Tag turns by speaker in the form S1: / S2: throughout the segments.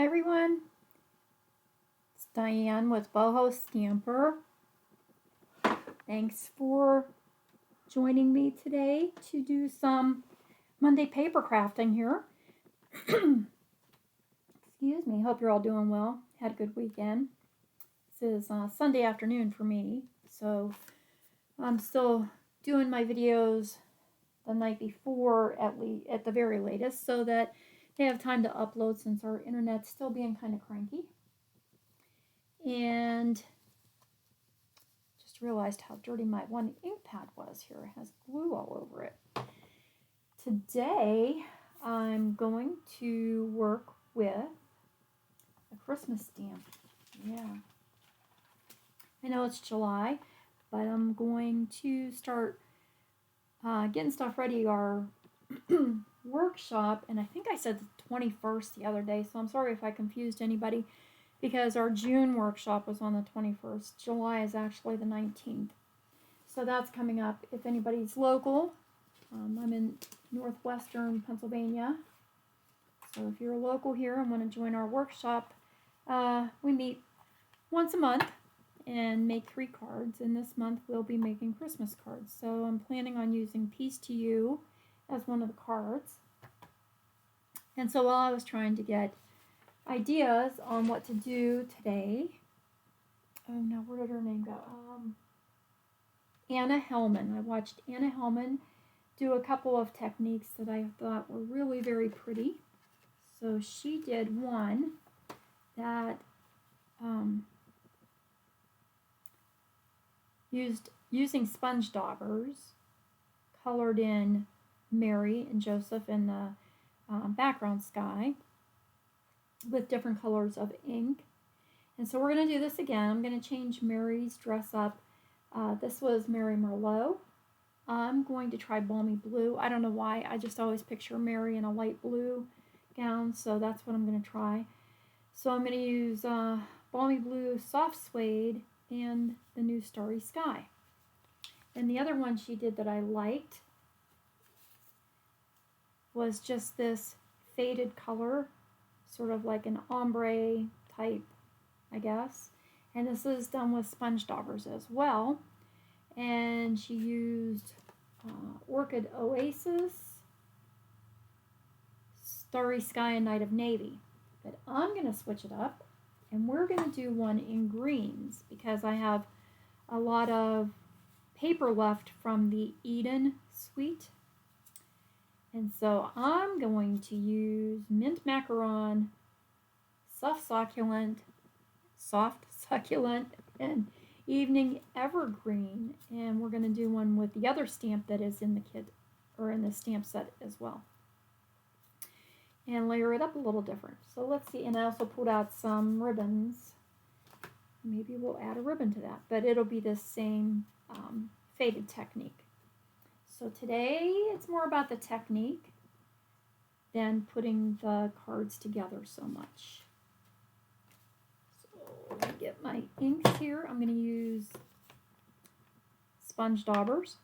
S1: Hi everyone, it's Diane with Boho Stamper. Thanks for joining me today to do some Monday paper crafting here. Excuse me, hope you're all doing well. Had a good weekend. This is Sunday afternoon for me, so I'm still doing my videos the night before at the very latest so that they have time to upload since our internet's still being kind of cranky. And just realized how dirty my one ink pad was here. It has glue all over it. Today I'm going to work with a Christmas stamp. Yeah. I know it's July, but I'm going to start getting stuff ready. Our workshop, and I think I said the 21st the other day, so I'm sorry if I confused anybody, because our June workshop was on the 21st. July is actually the 19th. So that's coming up. If anybody's local, I'm in northwestern Pennsylvania. So if you're local here and want to join our workshop, we meet once a month and make 3 cards. And this month we'll be making Christmas cards. So I'm planning on using Peace to You as one of the cards. And so while I was trying to get ideas on what to do today. Oh, now where did her name go? Anna Hellman. I watched Anna Hellman do a couple of techniques that I thought were really very pretty. So she did one that using sponge daubers, colored in Mary and Joseph in the background sky, with different colors of ink. And so we're going to do this again. I'm going to change Mary's dress up. This was Mary Merlot. I'm going to try Balmy Blue. I don't know why. I just always picture Mary in a light blue gown, so that's what I'm going to try. So I'm going to use Balmy Blue Soft Suede and the new Starry Sky. And the other one she did that I liked was just this faded color, sort of like an ombre type, I guess. And this is done with sponge daubers as well. And she used Orchid Oasis, Starry Sky, and Night of Navy. But I'm going to switch it up, and we're going to do one in greens because I have a lot of paper left from the Eden suite. And so I'm going to use Mint Macaron, Soft Succulent, and Evening Evergreen. And we're going to do one with the other stamp that is in the kit, or in the stamp set as well. And layer it up a little different. So let's see. And I also pulled out some ribbons. Maybe we'll add a ribbon to that, but it'll be the same faded technique. So today it's more about the technique than putting the cards together so much. So let me get my inks here. I'm going to use sponge daubers.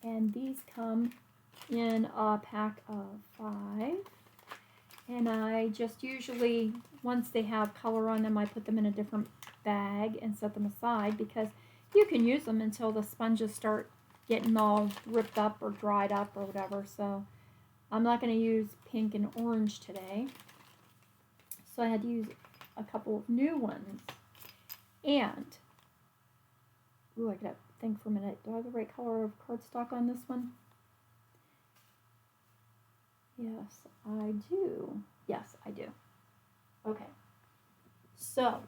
S1: And these come in a pack of 5. And I just usually, once they have color on them, I put them in a different bag and set them aside because you can use them until the sponges start getting all ripped up or dried up or whatever. So I'm not going to use pink and orange today. So I had to use a couple of new ones. And, ooh, I gotta think for a minute. Do I have the right color of cardstock on this one? Yes, I do. Yes, I do. Okay. So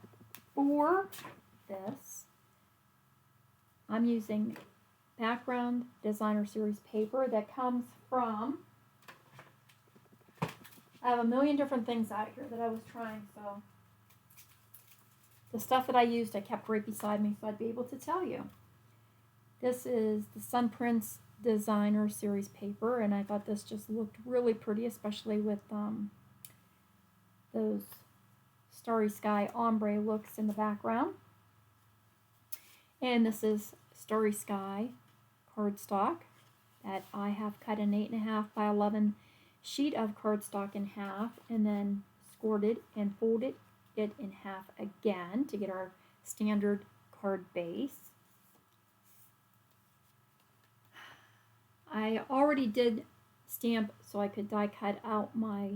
S1: for this, I'm using Background Designer Series paper that comes from, I have a million different things out here that I was trying, so the stuff that I used I kept right beside me so I'd be able to tell you. This is the Prints Designer Series paper, and I thought this just looked really pretty, especially with those Starry Sky ombre looks in the background. And this is Starry Sky cardstock that I have cut an 8.5 by 11 sheet of cardstock in half and then scored it and folded it in half again to get our standard card base. I already did stamp so I could die cut out my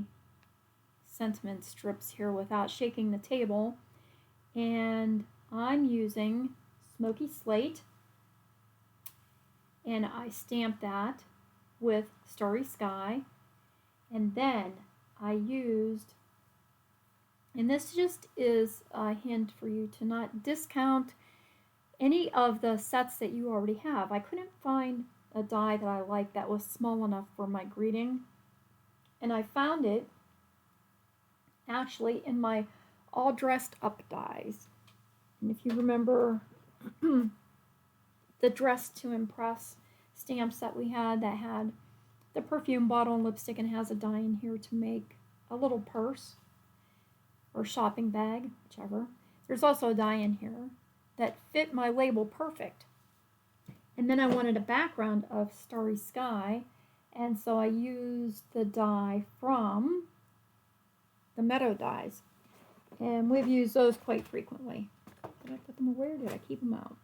S1: sentiment strips here without shaking the table, and I'm using Smoky Slate, and I stamped that with Starry Sky, and then I used, and this just is a hint for you to not discount any of the sets that you already have. I couldn't find a die that I liked that was small enough for my greeting, and I found it actually in my all dressed up dies. And if you remember the Dress to Impress stamps that we had that had the perfume bottle and lipstick and has a die in here to make a little purse or shopping bag, whichever. There's also a die in here that fit my label perfect. And then I wanted a background of Starry Sky, and so I used the die from the Meadow dies. And we've used those quite frequently. Did I put them away or did I keep them out?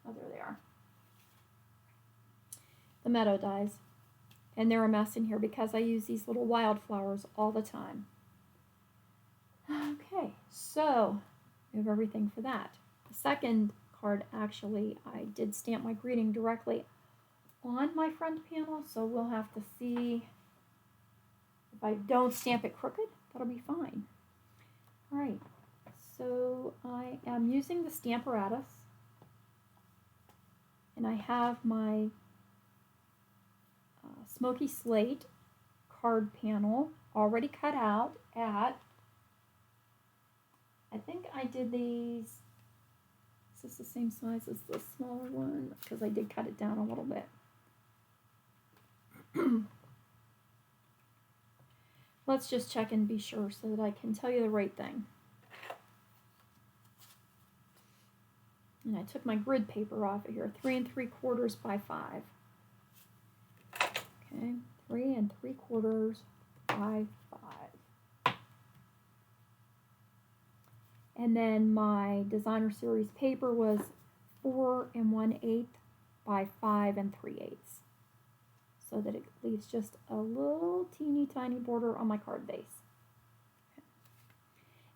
S1: Oh, there they are. The Meadow dies. And they're a mess in here because I use these little wildflowers all the time. Okay, so we have everything for that. The second card, actually, I did stamp my greeting directly on my front panel, so we'll have to see. If I don't stamp it crooked, that'll be fine. All right, so I am using the Stamparatus, and I have my Smoky Slate card panel already cut out at, I think I did these, is this the same size as the smaller one? Because I did cut it down a little bit. Let's just check and be sure so that I can tell you the right thing. And I took my grid paper off of here, 3 3/4 by 5. Okay, 3 3/4 by 5. And then my designer series paper was 4 1/8 by 5 3/8. So that it leaves just a little teeny tiny border on my card base. Okay.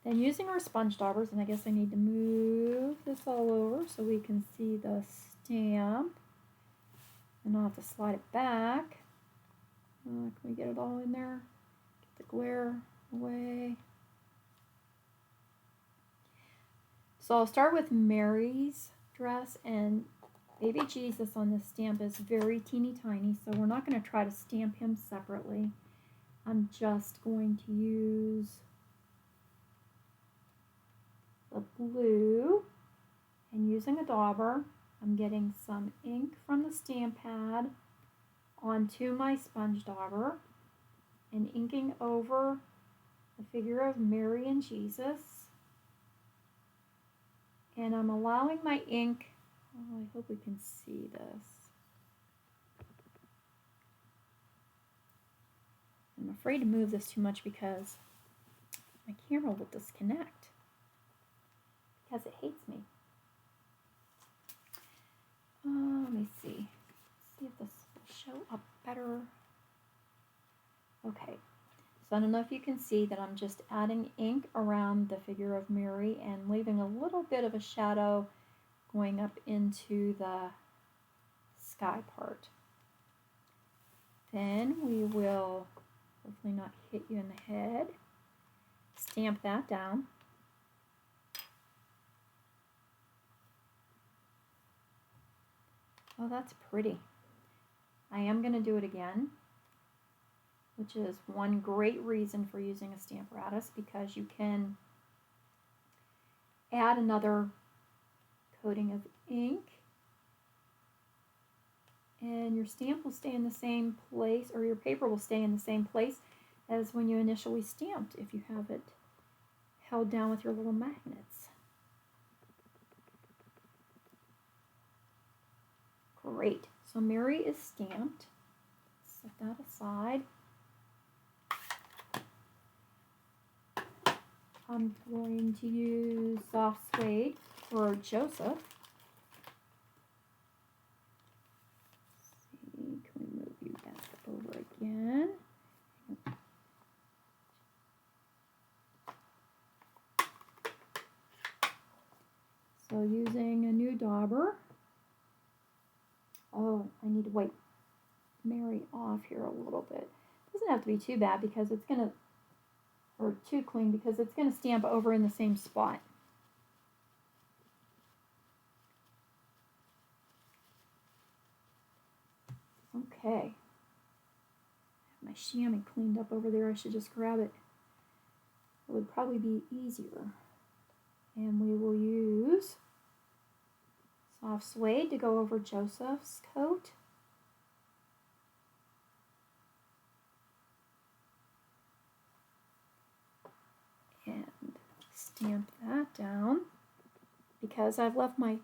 S1: Then using our sponge daubers, and I guess I need to move this all over so we can see the stamp. And I'll have to slide it back. Can we get it all in there? Get the glare away. So I'll start with Mary's dress, and Baby Jesus on this stamp is very teeny tiny, so we're not going to try to stamp him separately. I'm just going to use the blue, and using a dauber, I'm getting some ink from the stamp pad onto my sponge dauber and inking over the figure of Mary and Jesus. And I'm allowing my ink, oh, I hope we can see this. I'm afraid to move this too much because my camera will disconnect because it hates me. Let me see. See if this will show up better. Okay, so I don't know if you can see that I'm just adding ink around the figure of Mary and leaving a little bit of a shadow going up into the sky part. Then we will hopefully not hit you in the head. Stamp that down. Oh, that's pretty. I am going to do it again, which is one great reason for using a Stamparatus, because you can add another coating of ink and your stamp will stay in the same place, or your paper will stay in the same place as when you initially stamped if you have it held down with your little magnets. Great. So Mary is stamped. set that aside. I'm going to use soft suede for Joseph. Let's see, can we move you back over again? So using a new dauber. Oh, I need to wipe Mary off here a little bit. Doesn't have to be too bad because it's gonna, or too clean because it's gonna stamp over in the same spot. Okay. My chamois cleaned up over there. I should just grab it. It would probably be easier. And we will use soft suede to go over Joseph's coat. And stamp that down. Because I've left my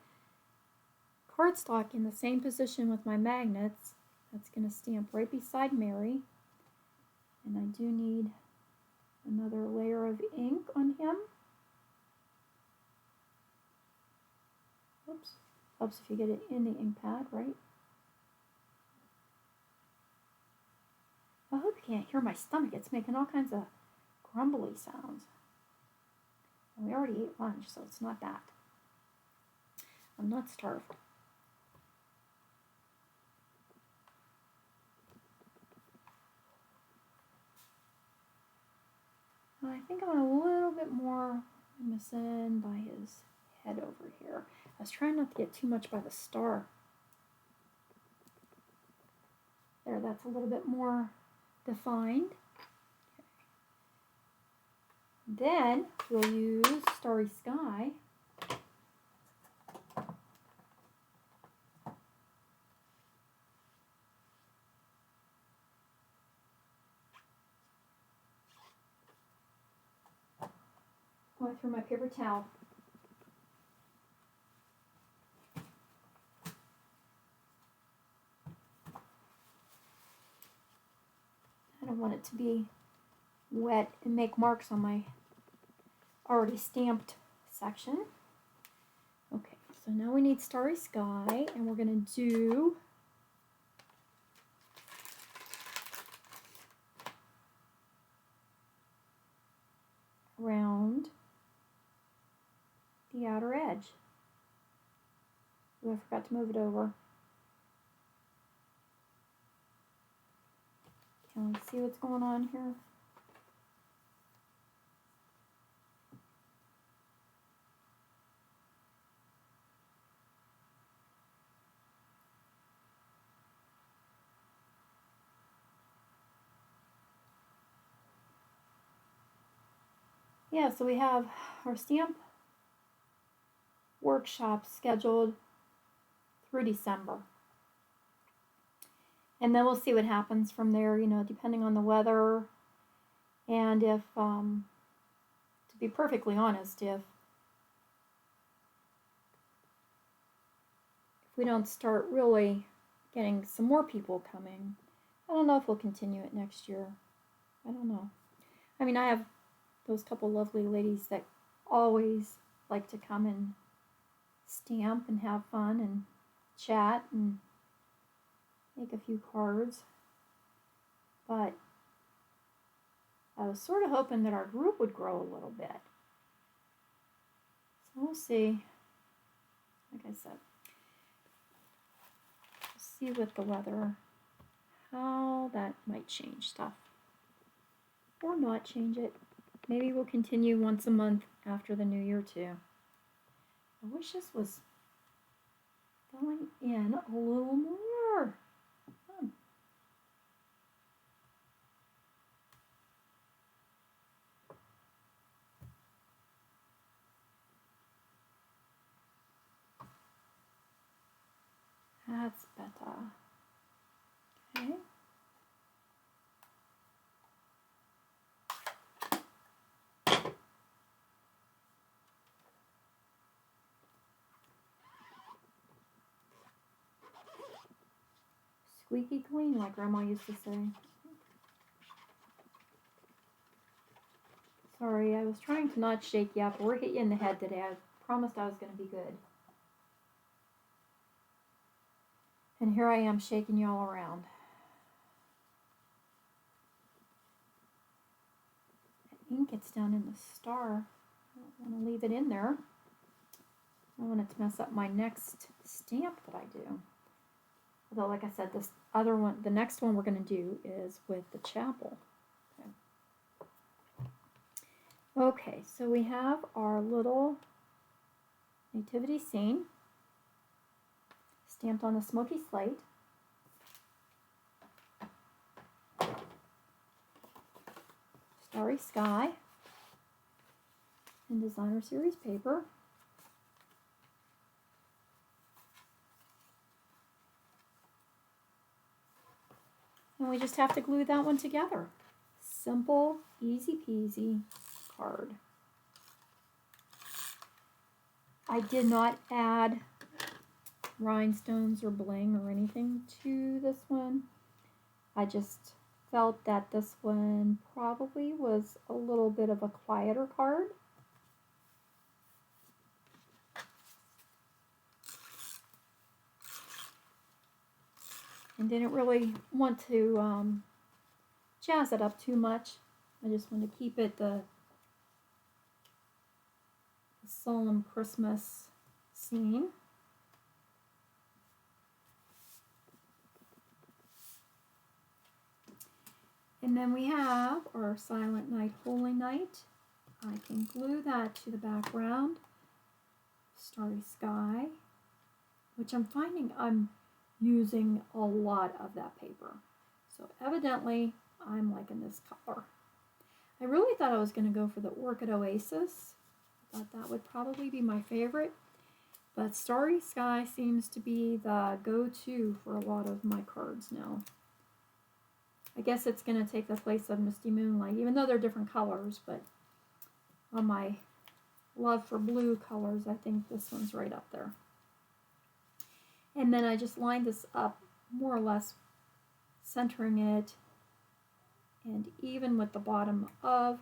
S1: cardstock in the same position with my magnets, that's going to stamp right beside Mary. And I do need another layer of ink on him. Oops. Helps if you get it in the ink pad, right? I hope you can't hear my stomach. It's making all kinds of grumbly sounds. And we already ate lunch, so it's not that. I'm not starved. I think I want a little bit more missing by his head over here. I was trying not to get too much by the star. There, that's a little bit more defined. Okay. Then we'll use Starry Sky. Oh, I threw my paper towel. I don't want it to be wet and make marks on my already stamped section. Okay, so now we need Starry Sky, and we're going to do around the outer edge. Oh, I forgot to move it over. Can we see what's going on here? Yeah, so we have our stamp workshop scheduled through December. And then we'll see what happens from there, you know, depending on the weather. And if, to be perfectly honest, if we don't start really getting some more people coming, I don't know if we'll continue it next year. I don't know. I mean, I have those couple lovely ladies that always like to come and stamp and have fun and chat and make a few cards. But I was sort of hoping that our group would grow a little bit. So we'll see. Like I said, we'll see with the weather how that might change stuff. Or not change it. Maybe we'll continue once a month after the new year too. I wish this was filling in a little more. That's better. Okay. squeaky clean, like Grandma used to say. Sorry, I was trying to not shake you up or hit you in the head today. I promised I was going to be good. And here I am shaking you all around. The ink gets down in the star. I don't want to leave it in there. I don't want it to mess up my next stamp that I do. Although, like I said, this other one, the next one we're going to do is with the chapel. Okay, so we have our little nativity scene stamped on the Smoky Slate. Starry Sky and Designer Series paper. And we just have to glue that one together. Simple, easy peasy card. I did not add rhinestones or bling or anything to this one. I just felt that this one probably was a little bit of a quieter card. And didn't really want to jazz it up too much. I just want to keep it the solemn Christmas scene. And then we have our Silent Night, Holy Night. I can glue that to the background. Starry Sky, which I'm finding I'm using a lot of that paper. So evidently I'm liking this color. I really thought I was going to go for the Orchid Oasis. I thought that would probably be my favorite. But Starry Sky seems to be the go-to for a lot of my cards now. I guess it's going to take the place of Misty Moonlight, even though they're different colors. But on my love for blue colors, I think this one's right up there. And then I just lined this up more or less, centering it, and even with the bottom of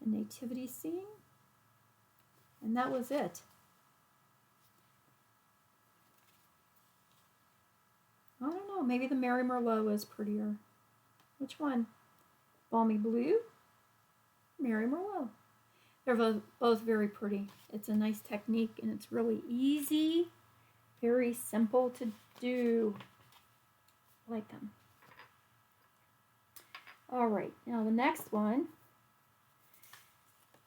S1: the nativity scene. And that was it. I don't know, maybe the Mary Merlot is prettier. Which one? Balmy Blue? Mary Merlot. They're both very pretty. It's a nice technique and it's really easy, very simple to do. I like them. All right, now the next one,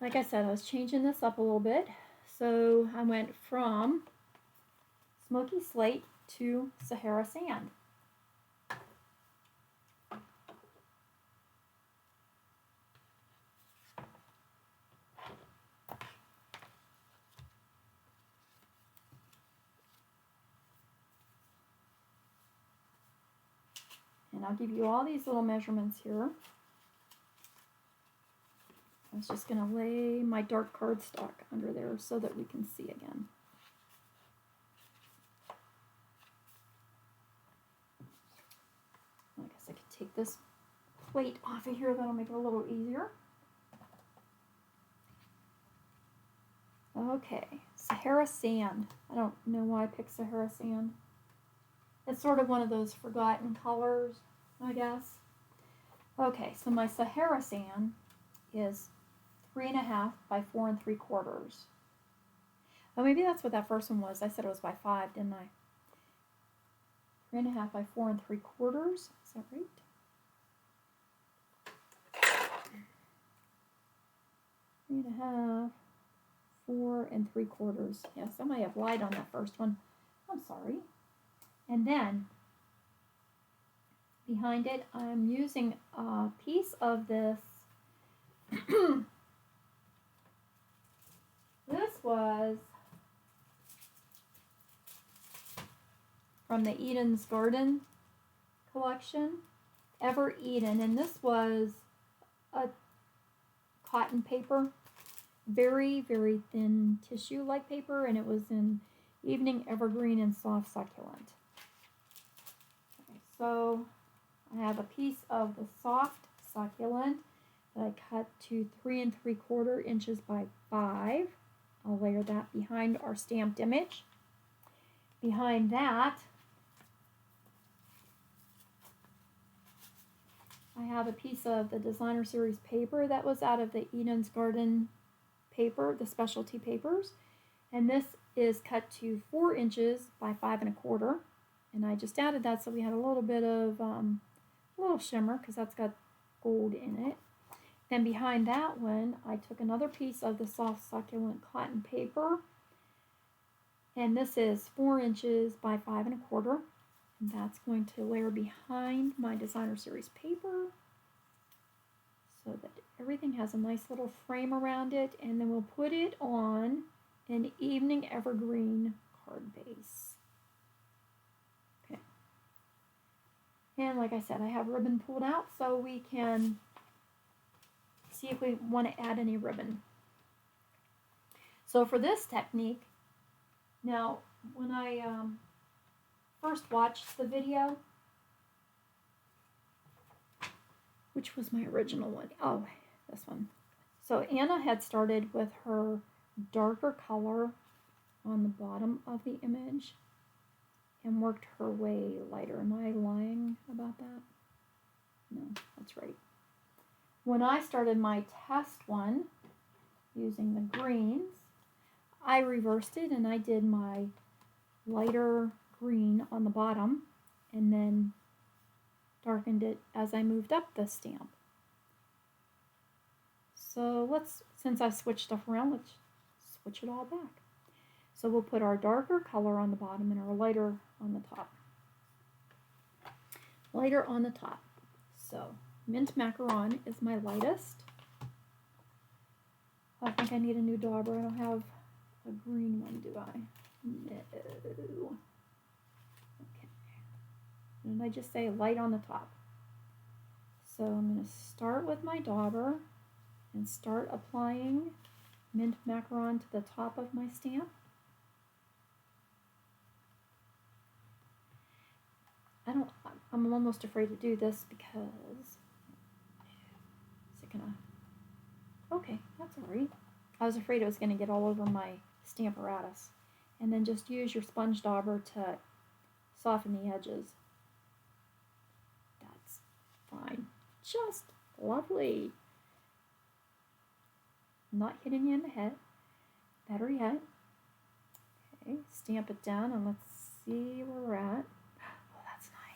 S1: like I said, I was changing this up a little bit. So I went from Smoky Slate to Sahara Sand. And I'll give you all these little measurements here. I was just going to lay my dark cardstock under there so that we can see again. I guess I could take this plate off of here. That'll make it a little easier. Okay, Sahara Sand. I don't know why I picked Sahara Sand. It's sort of one of those forgotten colors, I guess. Okay, so my Sahara Sand is 3.5 by 4 3/4. Oh, maybe that's what that first one was. I said it was by 5, didn't I? 3.5 by 4 3/4. Is that right? Three and a half, 4 3/4. Yes, I might have lied on that first one. I'm sorry. And then behind it, I'm using a piece of this. This was from the Eden's Garden collection, Ever Eden, and this was a cotton paper, very, very thin tissue-like paper, and it was in Evening Evergreen and Soft Succulent. So I have a piece of the soft succulent that I cut to 3 3/4 inches by 5. I'll layer that behind our stamped image. Behind that, I have a piece of the designer series paper that was out of the Eden's Garden paper, the specialty papers. And this is cut to 4 inches by 5 1/4. And I just added that so we had a little bit of a little shimmer because that's got gold in it. Then behind that one, I took another piece of the soft succulent cotton paper. And this is 4 inches by 5 1/4. And that's going to layer behind my designer series paper so that everything has a nice little frame around it. And then we'll put it on an evening evergreen card base. Okay. And like I said, I have ribbon pulled out so we can see if we want to add any ribbon. So for this technique, now when I first watched the video, which was my original one? Oh, this one. So Anna had started with her darker color on the bottom of the image and worked her way lighter. Am I lying about that? No, that's right. When I started my test one using the greens, I reversed it and I did my lighter green on the bottom and then darkened it as I moved up the stamp. So since I switched stuff around, let's switch it all back. So we'll put our darker color on the bottom and our lighter on the top. Lighter on the top. So mint macaron is my lightest. I think I need a new dauber. I don't have a green one, do I? No. Okay. And I just say light on the top. So I'm going to start with my dauber and start applying mint macaron to the top of my stamp. I'm almost afraid to do this because, is it gonna, okay, that's all right. I was afraid it was gonna get all over my stamp apparatus. And then just use your sponge dauber to soften the edges. That's fine. Just lovely. Not hitting you in the head. Better yet. Okay, stamp it down and let's see where we're at. Oh, that's nice.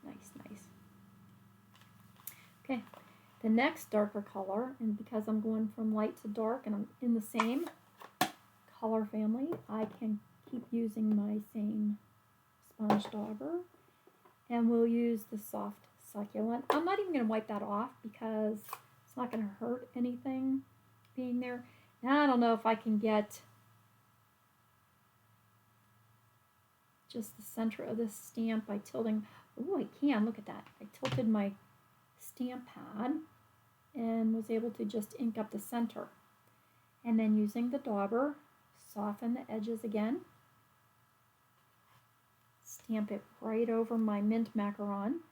S1: Nice. Okay, the next darker color, and because I'm going from light to dark and I'm in the same color family, I can keep using my same sponge dauber, and we'll use the soft succulent. I'm not even going to wipe that off because it's not going to hurt anything being there. Now I don't know if I can get just the center of this stamp by tilting. Oh, I can. Look at that. I tilted my stamp pad and was able to just ink up the center. And then using the dauber, soften the edges again. Stamp it right over my mint macaron.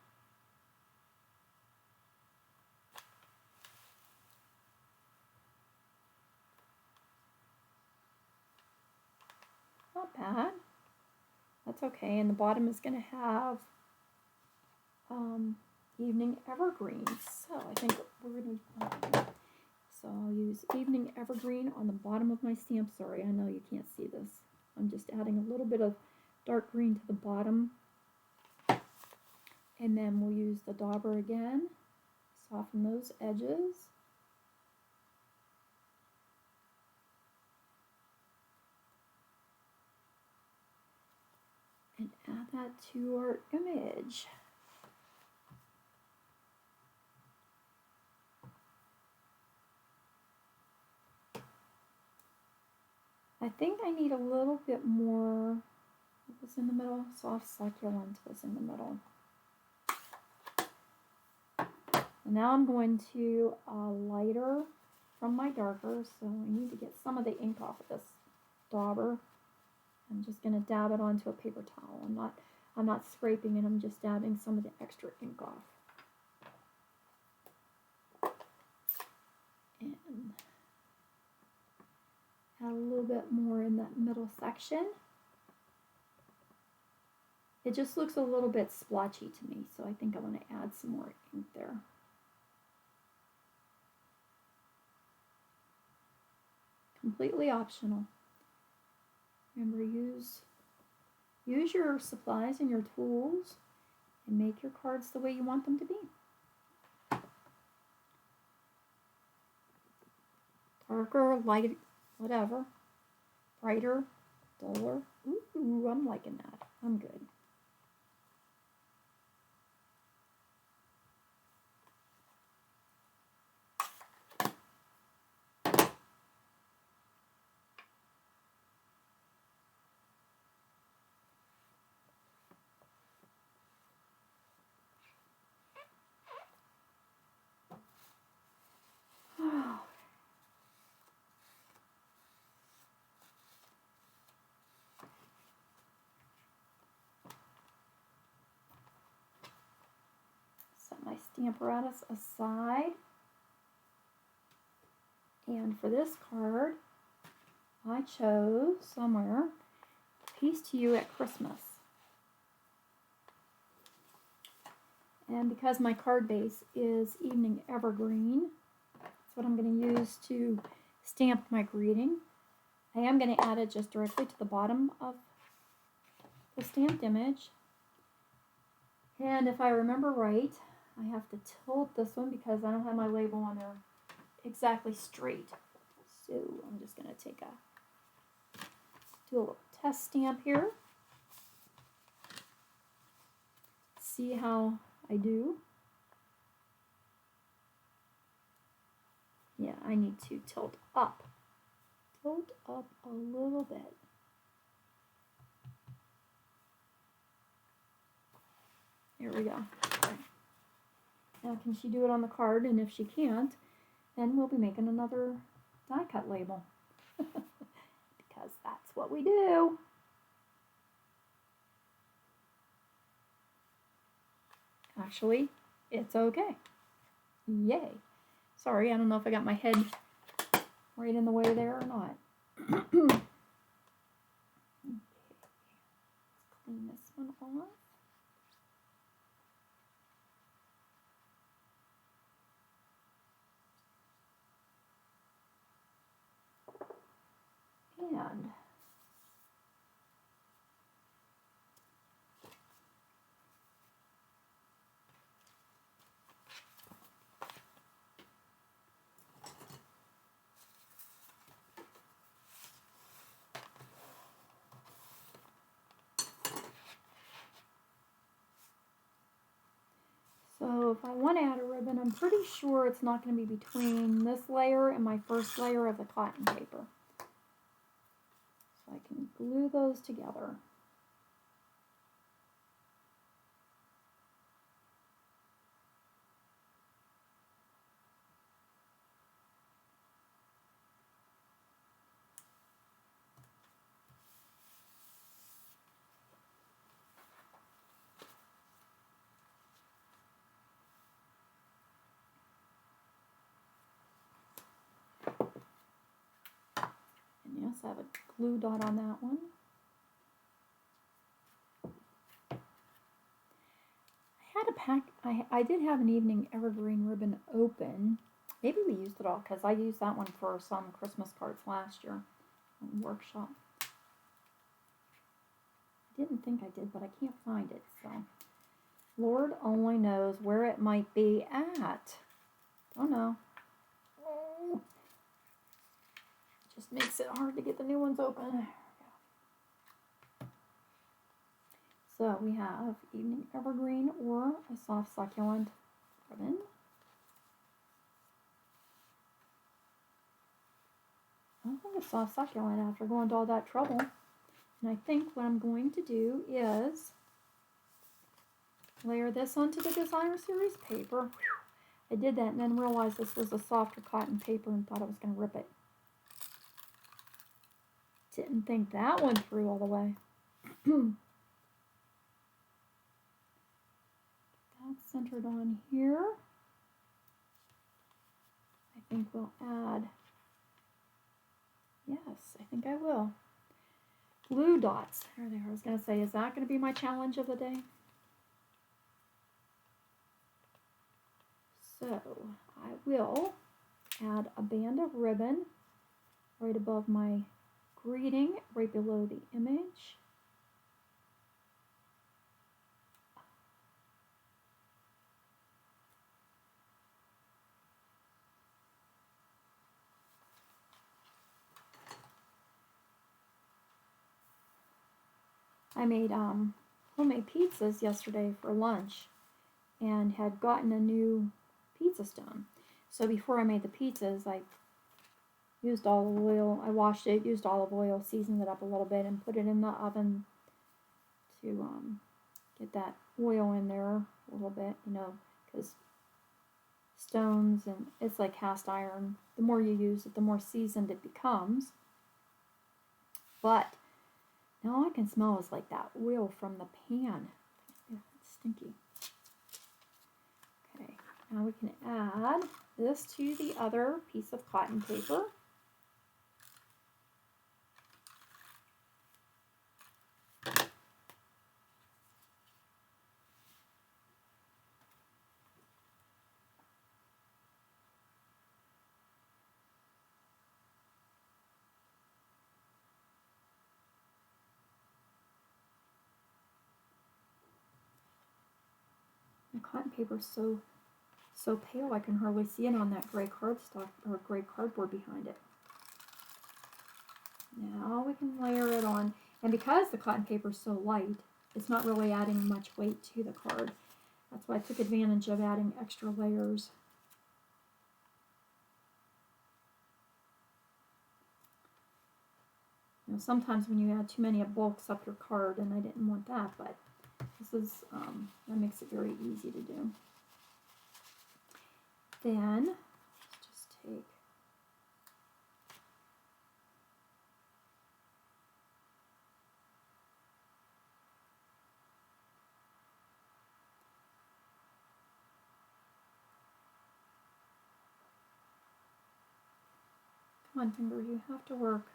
S1: Not bad. That's okay. And the bottom is going to have evening evergreen. So I think we're going to. So I'll use evening evergreen on the bottom of my stamp. Sorry, I know you can't see this. I'm just adding a little bit of dark green to the bottom. And then we'll use the dauber again. Soften those edges. And add that to our image. I think I need a little bit more. What was in the middle? Soft succulent was in the middle. And now I'm going to lighter from my darker, so I need to get some of the ink off of this dauber. I'm just going to dab it onto a paper towel. I'm not scraping it, I'm just dabbing some of the extra ink off. And add a little bit more in that middle section. It just looks a little bit splotchy to me, so I think I want to add some more ink there. Completely optional. Remember, use your supplies and your tools and make your cards the way you want them to be. Darker, light, whatever. Brighter, duller. Ooh, I'm liking that. I'm good. Set my Stamparatus aside. And for this card, I chose somewhere, Peace to You at Christmas. And because my card base is Evening Evergreen, that's what I'm going to use to stamp my greeting. I am going to add it just directly to the bottom of the stamped image. And if I remember right, I have to tilt this one because I don't have my label on there exactly straight. So I'm just going to do a little test stamp here. See how I do. Yeah, I need to tilt up. Tilt up a little bit. There we go. Okay. Now can she do it on the card? And if she can't, then we'll be making another die cut label. Because that's what we do. Actually, it's okay. Yay. Sorry, I don't know if I got my head right in the way there or not. Okay, let's clean this one off. And so if I want to add a ribbon, I'm pretty sure it's not going to be between this layer and my first layer of the cotton paper. So I can glue those together. And yes, I have a glue dot on that one. I did have an Evening Evergreen ribbon open. Maybe we used it all because I used that one for some Christmas cards last year on workshop. I didn't think I did, but I can't find it. So Lord only knows where it might be at. Don't know. Just makes it hard to get the new ones open. So we have Evening Evergreen or a soft succulent ribbon. I think a soft succulent after going to all that trouble. And I think what I'm going to do is layer this onto the Designer Series paper. I did that and then realized this was a softer cotton paper and thought I was going to rip it. Didn't think that one through all the way. centered on here. I think we'll add, yes, I think I will. Blue dots. There they are. I was going to say, is that going to be my challenge of the day? So I will add a band of ribbon right above my greeting, right below the image. I made homemade pizzas yesterday for lunch and had gotten a new pizza stone. So before I made the pizzas, I used olive oil. I washed it, used olive oil, seasoned it up a little bit, and put it in the oven to get that oil in there a little bit, you know, because stones and it's like cast iron. The more you use it, the more seasoned it becomes. But now all I can smell is like that oil from the pan. Yeah, it's stinky. Okay, now we can add this to the other piece of cotton paper. The cotton paper is so pale I can hardly see it on that gray cardstock or gray cardboard behind it. Now we can layer it on, and because the cotton paper is so light, it's not really adding much weight to the card. That's why I took advantage of adding extra layers. You know, sometimes when you add too many, it bulks up your card, and I didn't want that, but this is, that makes it very easy to do. Then, let's just take come on, finger, you have to work.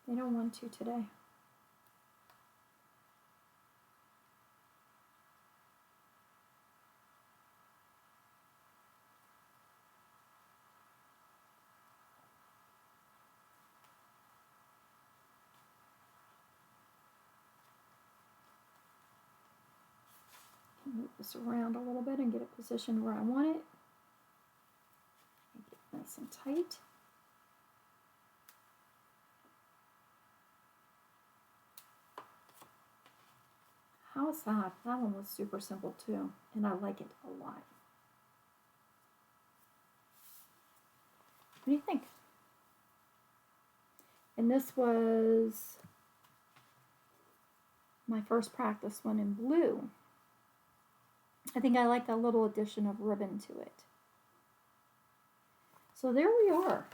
S1: They don't want to today. Move this around a little bit and get it positioned where I want it. Make it nice and tight. How's that? That one was super simple too, and I like it a lot. What do you think? And this was my first practice one in blue. I think I like that little addition of ribbon to it. So there we are.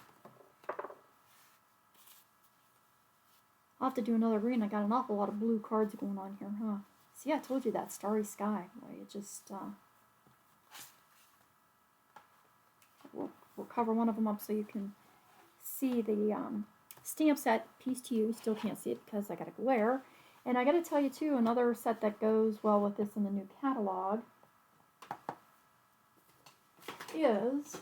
S1: I'll have to do another green. I got an awful lot of blue cards going on here, huh? See, I told you that Starry Sky. Boy, it just, we'll cover one of them up so you can see the stamp set piece to you. Still can't see it because I got a glare. And I got to tell you too, another set that goes well with this in the new catalog is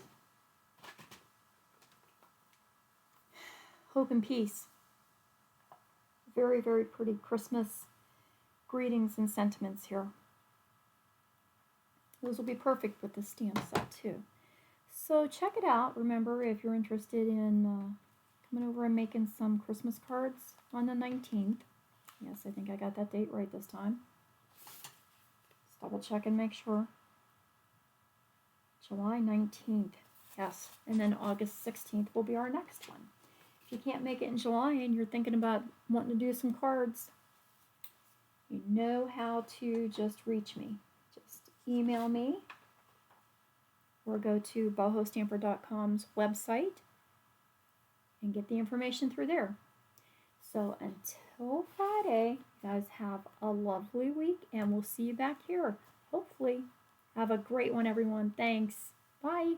S1: Hope and Peace. Very, very pretty Christmas greetings and sentiments here. Those will be perfect with the stamp set too. So check it out. Remember, if you're interested in coming over and making some Christmas cards on the 19th. Yes, I think I got that date right this time. Just double check and make sure. July 19th. Yes, and then August 16th will be our next one. If you can't make it in July and you're thinking about wanting to do some cards, you know how to just reach me. Just email me or go to bohostamper.com's website and get the information through there. So until until Friday, you guys have a lovely week, and we'll see you back here. Hopefully. Have a great one, everyone. Thanks. Bye.